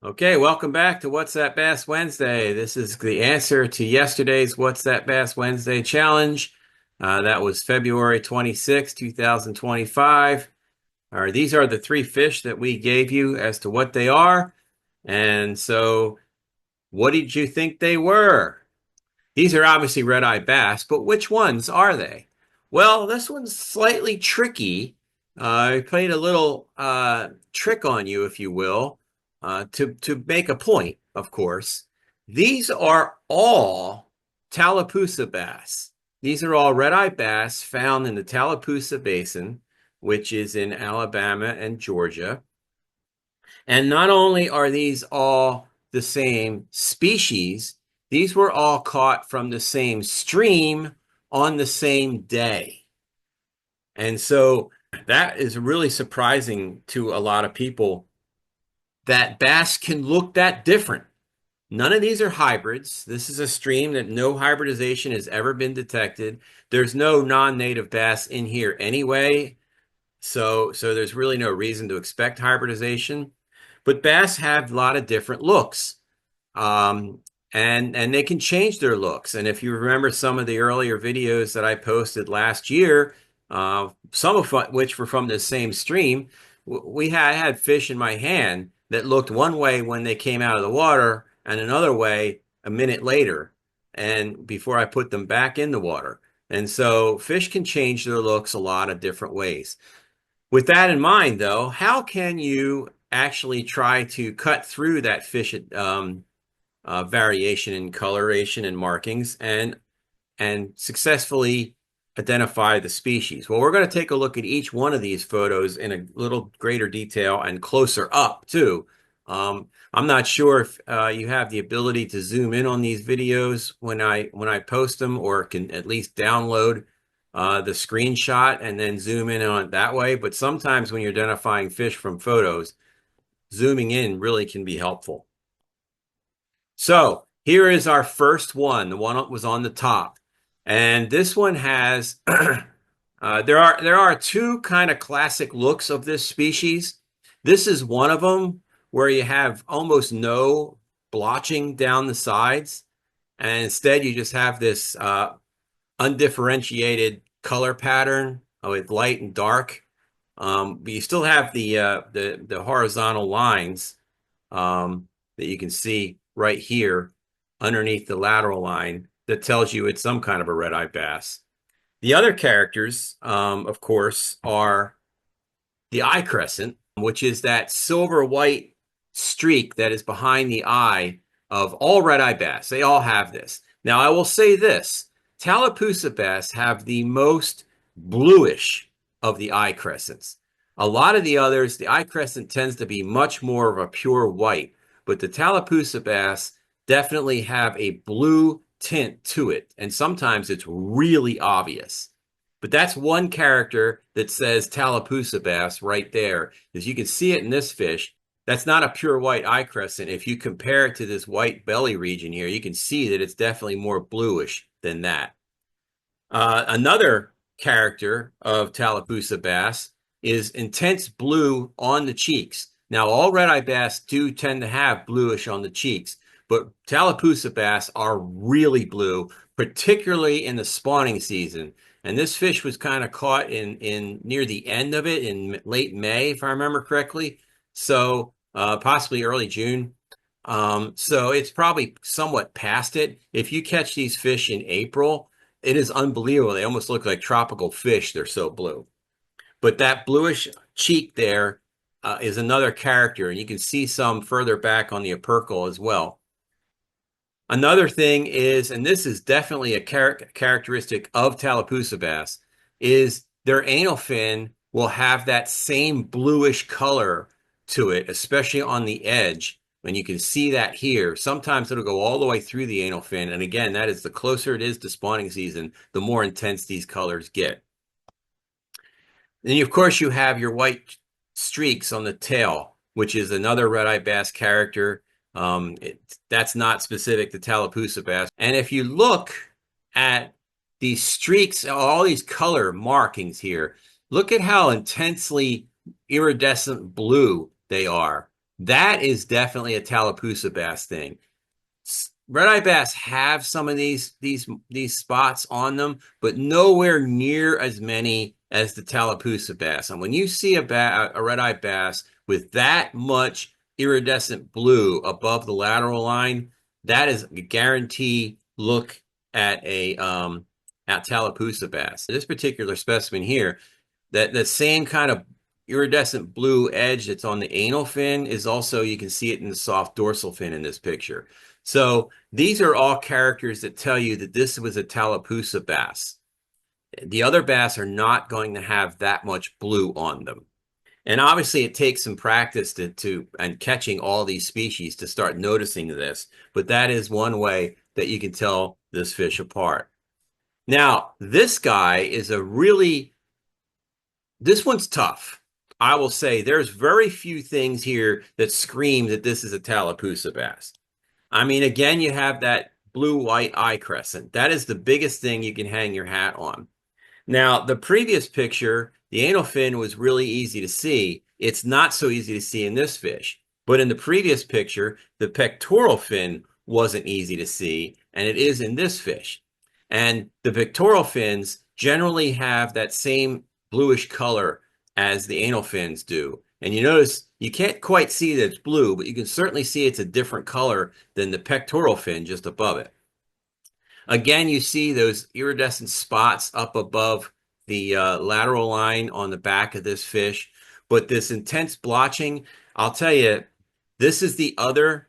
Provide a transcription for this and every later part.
Okay, welcome back to What's That Bass Wednesday. This is the answer to yesterday's What's That Bass Wednesday challenge. That was February 26, 2025. These are the three fish that we gave you as to what they are. And so, what did you think they were? These are obviously red-eye bass, but which ones are they? Well, this one's slightly tricky. I played a little trick on you, if you will, to make a point, of course. These are all Tallapoosa bass. These are all red-eye bass found in the Tallapoosa Basin, which is in Alabama and Georgia. And not only are these all the same species, these were all caught from the same stream on the same day. And so that is really surprising to a lot of people that bass can look that different. None of these are hybrids. This is a stream that no hybridization has ever been detected. There's no non-native bass in here anyway. So there's really no reason to expect hybridization. But bass have a lot of different looks. Um, and they can change their looks. And if you remember some of the earlier videos that I posted last year, some of which were from the same stream, we had fish in my hand that looked one way when they came out of the water and another way a minute later, and before I put them back in the water. And so fish can change their looks a lot of different ways. With that in mind, though, how can you actually try to cut through that fish variation in coloration and markings and successfully identify the species? Well, we're going to take a look at each one of these photos in a little greater detail and closer up too. I'm not sure if you have the ability to zoom in on these videos when I post them, or can at least download the screenshot and then zoom in on it that way. But sometimes when you're identifying fish from photos, zooming in really can be helpful. So here is our first one, the one that was on the top. And this one has, there are two kind of classic looks of this species. This is one of them where you have almost no blotching down the sides. And instead you just have this undifferentiated color pattern with light and dark. But you still have the horizontal lines that you can see right here underneath the lateral line that tells you it's some kind of a red-eye bass. The other characters, of course, are the eye crescent, which is that silver-white streak that is behind the eye of all red-eye bass. They all have this. Now, I will say this. Tallapoosa bass have the most bluish of the eye crescents. A lot of the others, the eye crescent tends to be much more of a pure white, but the Tallapoosa bass definitely have a blue tint to it, and sometimes it's really obvious. But that's one character that says Tallapoosa bass right there. As you can see it in this fish, that's not a pure white eye crescent. If you compare it to this white belly region here, you can see that it's definitely more bluish than that. Another character of Tallapoosa bass is intense blue on the cheeks. Now, all red-eye bass do tend to have bluish on the cheeks, but Tallapoosa bass are really blue, particularly in the spawning season. And this fish was kind of caught in near the end of it in late May, if I remember correctly. So possibly early June. So it's probably somewhat past it. If you catch these fish in April, it is unbelievable. They almost look like tropical fish. They're so blue. But that bluish cheek there is another character, and you can see some further back on the opercle as well. Another thing is, and this is definitely a characteristic of Tallapoosa bass, is their anal fin will have that same bluish color to it, especially on the edge. And you can see that here. Sometimes it'll go all the way through the anal fin. And again, that is the closer it is to spawning season, the more intense these colors get. Then, of course, you have your white streaks on the tail, which is another red-eye bass character. That's not specific to Tallapoosa bass. And if you look at these streaks, all these color markings here, look at how intensely iridescent blue they are. That is definitely a Tallapoosa bass thing. Red-eye bass have some of these spots on them, but nowhere near as many as the Tallapoosa bass. And when you see a red-eye bass with that much iridescent blue above the lateral line, that is a guarantee look at a at Tallapoosa bass. This particular specimen here, that same kind of iridescent blue edge that's on the anal fin is also, you can see it in the soft dorsal fin in this picture. So these are all characters that tell you that this was a Tallapoosa bass. The other bass are not going to have that much blue on them. And obviously it takes some practice and catching all these species to start noticing this, but that is one way that you can tell this fish apart. Now, this guy is this one's tough. I will say there's very few things here that scream that this is a Tallapoosa bass. I mean, again, you have that blue-white eye crescent. That is the biggest thing you can hang your hat on. Now, the previous picture, the anal fin was really easy to see. It's not so easy to see in this fish. But in the previous picture, the pectoral fin wasn't easy to see, and it is in this fish. And the pectoral fins generally have that same bluish color as the anal fins do. And you notice you can't quite see that it's blue, but you can certainly see it's a different color than the pectoral fin just above it. Again, you see those iridescent spots up above the lateral line on the back of this fish. But this intense blotching, I'll tell you, this is the other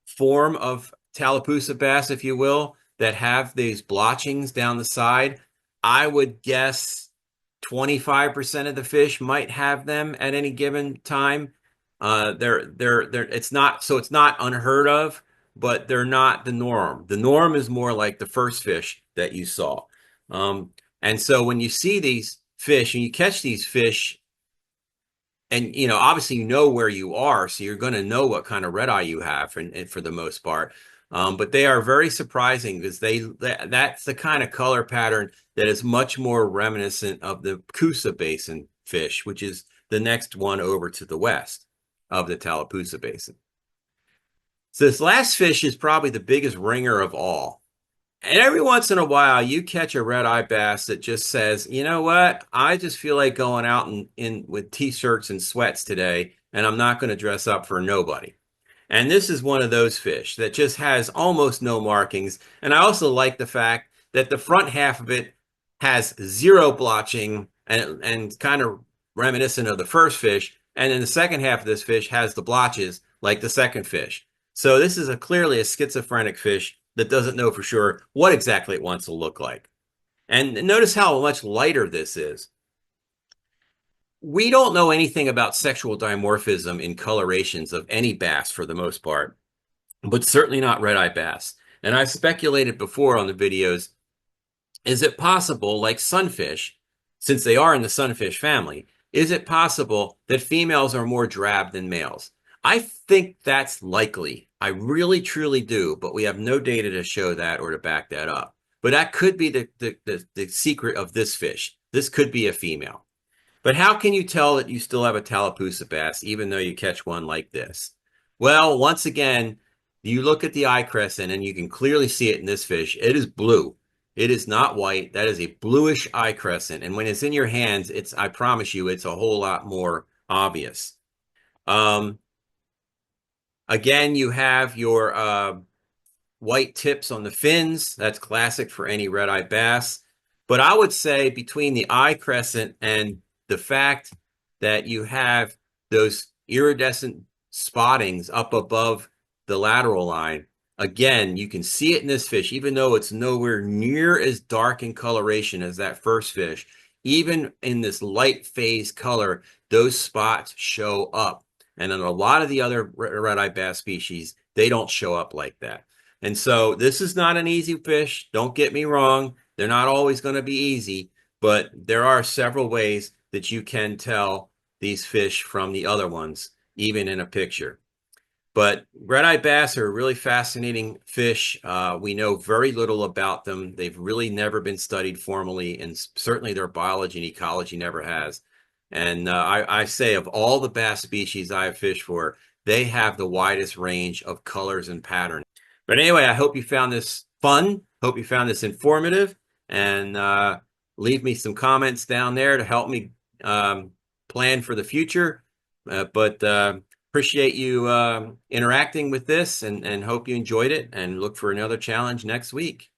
form of Tallapoosa bass, if you will, that have these blotchings down the side. I would guess 25% of the fish might have them at any given time. It's not unheard of, but they're not the norm. The norm is more like the first fish that you saw. And so when you see these fish and you catch these fish, and obviously you know where you are, so you're going to know what kind of red eye you have, and for the most part. But they are very surprising because that's the kind of color pattern that is much more reminiscent of the Coosa Basin fish, which is the next one over to the west of the Tallapoosa Basin. So this last fish is probably the biggest ringer of all. And every once in a while, you catch a red-eye bass that just says, you know what? I just feel like going out in with t-shirts and sweats today, and I'm not going to dress up for nobody. And this is one of those fish that just has almost no markings. And I also like the fact that the front half of it has zero blotching and kind of reminiscent of the first fish. And then the second half of this fish has the blotches like the second fish. So this is clearly a schizophrenic fish that doesn't know for sure what exactly it wants to look like. And notice how much lighter this is. We don't know anything about sexual dimorphism in colorations of any bass for the most part, but certainly not red-eye bass. And I've speculated before on the videos, is it possible, like sunfish, since they are in the sunfish family, is it possible that females are more drab than males? I think that's likely. I really, truly do, but we have no data to show that or to back that up. But that could be the secret of this fish. This could be a female. But how can you tell that you still have a Tallapoosa bass, even though you catch one like this? Well, once again, you look at the eye crescent and you can clearly see it in this fish. It is blue. It is not white. That is a bluish eye crescent. And when it's in your hands, I promise you, it's a whole lot more obvious. Again, you have your white tips on the fins. That's classic for any red-eye bass. But I would say between the eye crescent and the fact that you have those iridescent spottings up above the lateral line, again, you can see it in this fish, even though it's nowhere near as dark in coloration as that first fish. Even in this light phase color, those spots show up. And in a lot of the other red-eye bass species, they don't show up like that. And so this is not an easy fish. Don't get me wrong. They're not always going to be easy, but there are several ways that you can tell these fish from the other ones, even in a picture. But red-eye bass are a really fascinating fish. We know very little about them. They've really never been studied formally, and certainly their biology and ecology never has. And I say of all the bass species I have fished for, they have the widest range of colors and patterns. But anyway, I hope you found this fun. Hope you found this informative, and leave me some comments down there to help me plan for the future. But appreciate you interacting with this, and hope you enjoyed it, and look for another challenge next week.